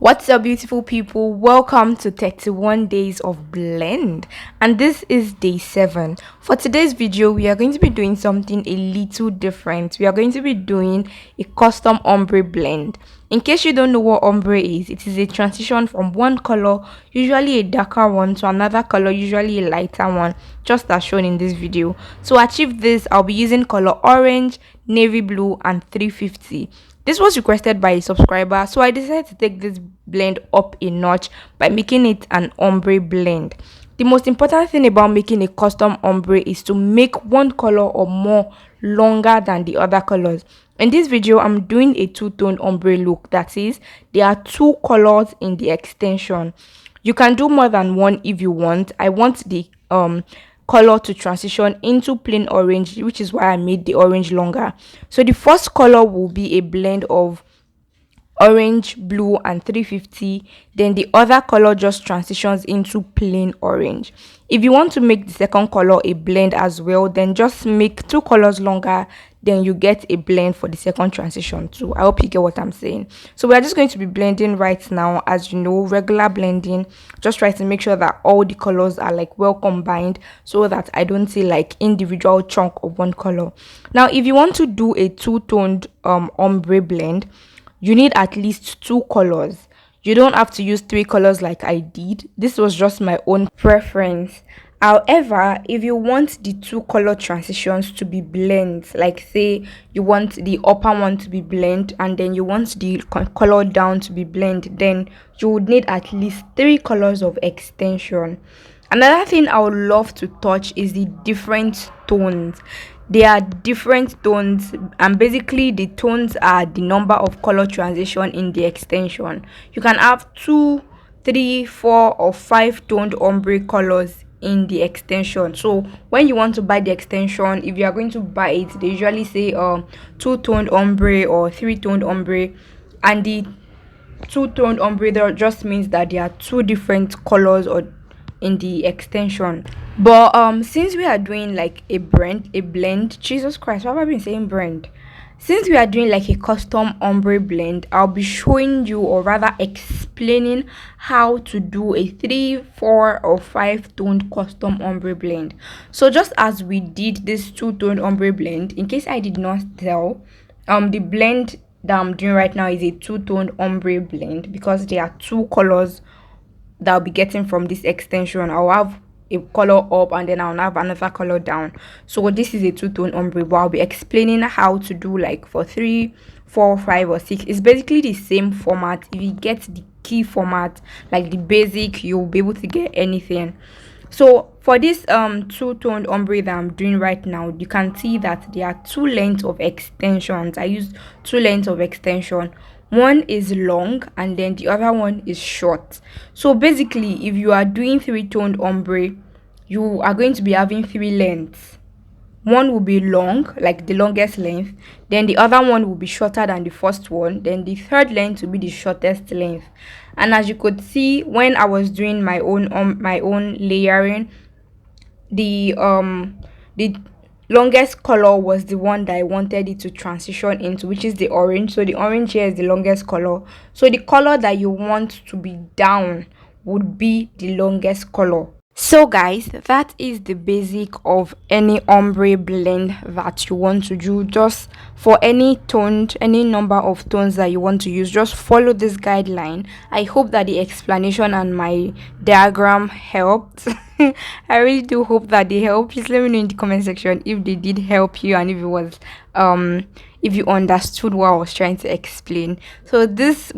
What's up, beautiful people? Welcome to 31 days of blend, and this is day 7. For today's video, we are going to be doing something a little different. We are going to be doing a custom ombre blend. In case you don't know what ombre is, it is a transition from one color, usually a darker one, to another color, usually a lighter one, just as shown in this video. To achieve this, I'll be using color orange, navy blue, and 350. This was requested by a subscriber, so I decided to take this blend up a notch by making it an ombre blend. The most important thing about making a custom ombre is to make one color or more longer than the other colors. In this video, I'm doing a two-tone ombre look. That is, there are two colors in the extension. You can do more than one if you want. I want the color to transition into plain orange, which is why I made the orange longer. So the first color will be a blend of orange, blue, and 350. Then the other color just transitions into plain orange. If you want to make the second color a blend as well, then just make two colors longer, then you get a blend for the second transition too. I hope you get what I'm saying. So we are just going to be blending right now. As you know, regular blending, just try to make sure that all the colors are like well combined so that I don't see like individual chunk of one color. Now if you want to do a two-toned ombre blend, you need at least two colors. You don't have to use three colors like I did. This was just my own preference. However, if you want the two color transitions to be blends, like say you want the upper one to be blend and then you want the color down to be blend, then you would need at least three colors of extension. Another thing I would love to touch is the different tones. There are different tones, and basically the tones are the number of color transition in the extension. You can have 2, 3, 4, or 5 toned ombre colors in the extension. So when you want to buy the extension, if you are going to buy it, they usually say 2-toned ombre or 3-toned ombre, and the two-toned ombre there just means that there are two different colors or in the extension. But since we are doing like a blend, Jesus Christ, why have I been saying brand? Since we are doing like a custom ombre blend, I'll be showing you, or rather explaining how to do a 3, 4, or 5 toned custom ombre blend. So just as we did this 2-toned ombre blend, in case I did not tell, the blend that I'm doing right now is a 2-toned ombre blend because there are two colors that I'll be getting from this extension. I'll have a color up and then I'll have another color down. So this is a two-tone ombre, but I'll be explaining how to do like for 3, 4, 5, or 6. It's basically the same format. If you get the key format, like the basic, you'll be able to get anything. So for this two-toned ombre that I'm doing right now, you can see that there are two lengths of extensions. I used two lengths of extension. One is long and then the other one is short. So basically, if you are doing 3-toned ombre, you are going to be having 3 lengths. One will be long, like the longest length, then the other one will be shorter than the first one, then the third length will be the shortest length. And as you could see, when I was doing my own layering, the longest color was the one that I wanted it to transition into, which is the orange. So the orange here is the longest color. So the color that you want to be down would be the longest color. So guys, that is the basic of any ombre blend that you want to do. Just for any number of tones that you want to use, just follow this guideline. I hope that the explanation and my diagram helped. I really do hope that they help. Please let me know in the comment section if they did help you and if it was if you understood what I was trying to explain. So with this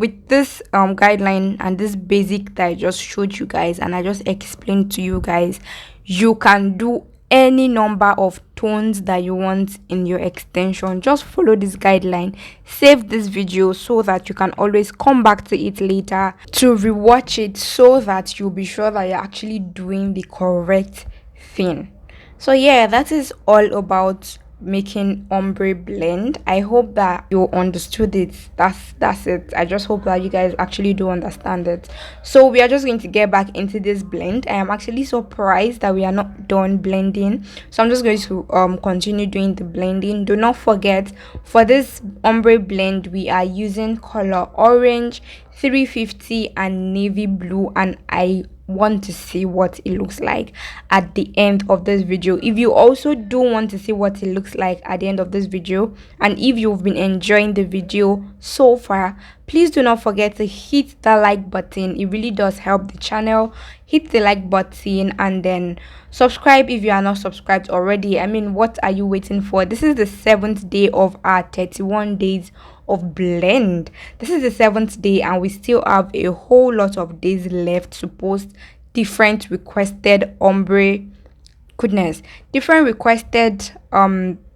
guideline and this basic that I just showed you guys and I just explained to you guys, you can do any number of tones that you want in your extension. Just follow this guideline, save this video so that you can always come back to it later to rewatch it, so that you'll be sure that you're actually doing the correct thing. So yeah, that is all about making ombre blend. I hope that you understood it. That's it. I just hope that you guys actually do understand it. So we are just going to get back into this blend. I am actually surprised that we are not done blending, so I'm just going to continue doing the blending. Do not forget, for this ombre blend we are using color orange, 350 and navy blue, and I want to see what it looks like at the end of this video. If you also do want to see what it looks like at the end of this video, and if you've been enjoying the video so far, please do not forget to hit the like button. It really does help the channel. Hit the like button and then subscribe if you are not subscribed already. I mean, what are you waiting for? This is the 7th day of our 31 days of blend. This is the 7th day and we still have a whole lot of days left to post different requested ombre, different requested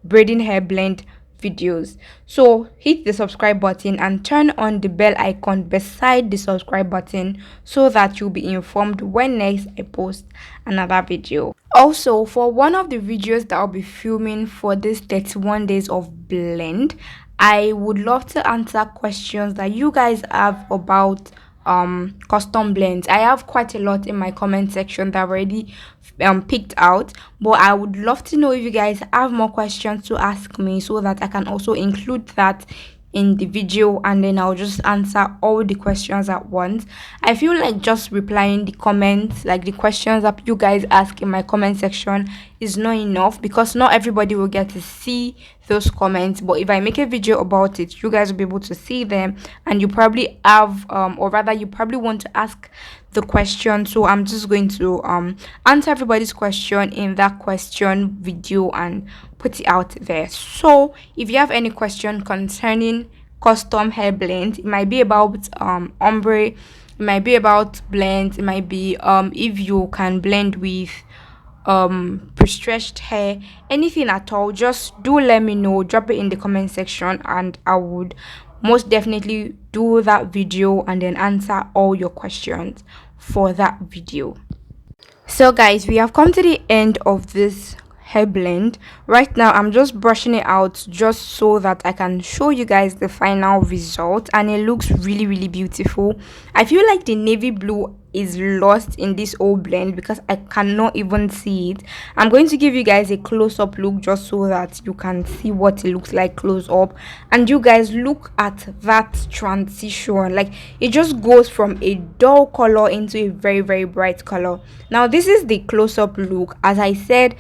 braiding hair blend videos. So hit the subscribe button and turn on the bell icon beside the subscribe button so that you'll be informed when next I post another video. Also, for one of the videos that I'll be filming for this 31 days of blend, I would love to answer questions that you guys have about custom blends. I have quite a lot in my comment section that I've already picked out, but I would love to know if you guys have more questions to ask me so that I can also include that in the video, and then I'll just answer all the questions at once. I feel like just replying the comments, like the questions that you guys ask in my comment section, is not enough because not everybody will get to see those comments. But if I make a video about it, you guys will be able to see them, and you probably have or rather you probably want to ask the question. So I'm just going to answer everybody's question in that question video and put it out there. So if you have any question concerning custom hair blend, it might be about ombre, it might be about blends, it might be if you can blend with pre-stretched hair, anything at all, just do let me know. Drop it in the comment section and I would most definitely do that video and then answer all your questions for that video. So guys, we have come to the end of this hair blend. Right now I'm just brushing it out just so that I can show you guys the final result, and it looks really beautiful. I feel like the navy blue is lost in this old blend because I cannot even see it. I'm going to give you guys a close-up look just so that you can see what it looks like close up, and you guys look at that transition. Like, it just goes from a dull color into a very bright color. Now this is the close-up look. As I said,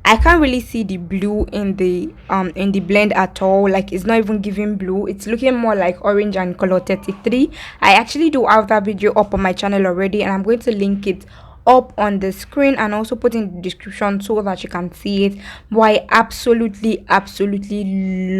I can't really see the blue in the blend at all. Like, it's not even giving blue, it's looking more like orange and color 33. I actually do have that video up on my channel already, and I'm going to link it up on the screen and also put in the description so that you can see it. But I absolutely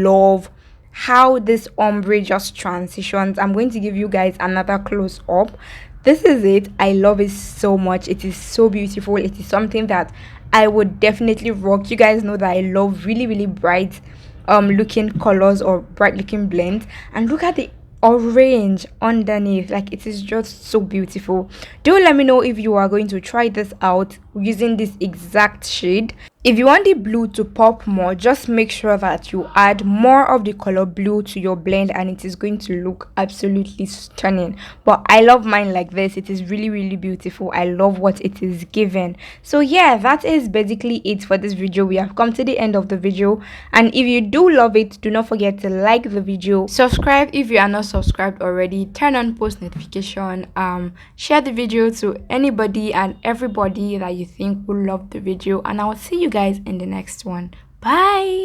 love how this ombre just transitions. I'm going to give you guys another close up. This is it. I love it so much. It is so beautiful. It is something that I would definitely rock. You guys know that I love really bright looking colors or bright looking blends, and look at the orange underneath. Like, it is just so beautiful. Do let me know if you are going to try this out using this exact shade. If you want the blue to pop more, just make sure that you add more of the color blue to your blend, and it is going to look absolutely stunning. But I love mine like this. It is really beautiful. I love what it is given. So yeah, that is basically it for this video. We have come to the end of the video, and if you do love it, do not forget to like the video, subscribe if you are not subscribed already, turn on post notification, share the video to anybody and everybody that you think will love the video, and I will see you guys in the next one. Bye.